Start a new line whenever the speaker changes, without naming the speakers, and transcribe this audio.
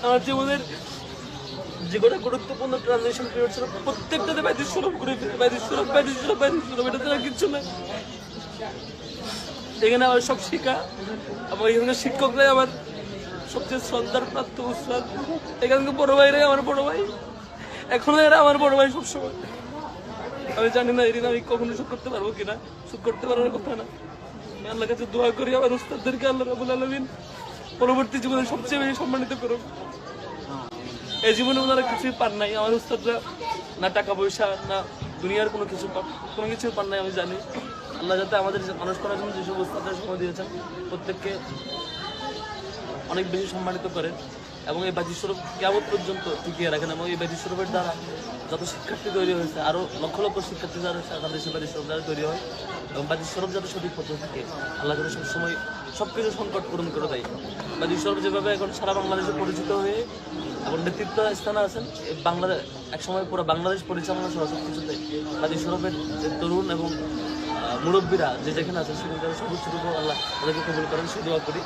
আমার জীবনের যে কটা গুরুত্বপূর্ণ ট্রানজিশন পিরিয়ড ছিল প্রত্যেকটাতে বাইদিস সরব করে ফেলে বাইদিস সরব এটা ছাড়া কিচ্ছু না। এখানে আমার সব শিক্ষা, আমার এখানকার শিক্ষকরাই আমার সবচেয়ে শ্রদ্ধার প্রাপ্ত উস্তাদ। এখানকার বড় ভাইরাই আমার বড় ভাই, এখনো এরা আমার বড় ভাই সবসময়। আমি জানি না এদিন আমি কখনো শোধ করতে পারবো কিনা, শোধ করতে পারার কথা না। আমি আল্লাহর কাছে দোয়া করি আমার উস্তাদদেরকে আল্লাহ রাব্বুল আলামিন পরবর্তী জীবনে সবচেয়ে বেশি সম্মানিত করুক। এই জীবনে ওনারা কিছুই পান নাই, আমার উস্তাদরা না টাকা পয়সা না দুনিয়ার কোনো কিছুই পান নাই। আমি জানি আল্লাহ যাতে আমাদের মানুষ করার জন্য যেসব উস্তাদরা সময় দিয়েছেন প্রত্যেককে অনেক বেশি সম্মানিত করেন এবং এই বাজি স্বরূপ কিয়ামত পর্যন্ত টিকিয়ে রাখেন। এবং এই বাজি স্বরূপের দ্বারা যত শিক্ষার্থী তৈরি হয়েছে, আরও লক্ষ লক্ষ শিক্ষার্থী যারা সারা দেশে বাজি স্বরূপ দ্বারা তৈরি হয় এবং বাজি স্বরূপ যাতে সঠিক পথে থাকে, আল্লাহ যাতে সবসময় সব কিছু সংকট পূরণ করে দেয়। বাজি স্বরূপ যেভাবে এখন সারা বাংলাদেশে পরিচিত হয়ে এবং নেতৃত্ব স্থানে আছেন, বাংলাদেশ একসময় পুরো বাংলাদেশ পরিচালনা সহ সব কিছুতে বাজি স্বরূপের যে তরুণ এবং মুরব্বীরা যে যেখানে আছেন সেখানে সর্বোচ্চ রূপে আল্লাহ তাদেরকে কবুল করেন, সে দোয়া করি।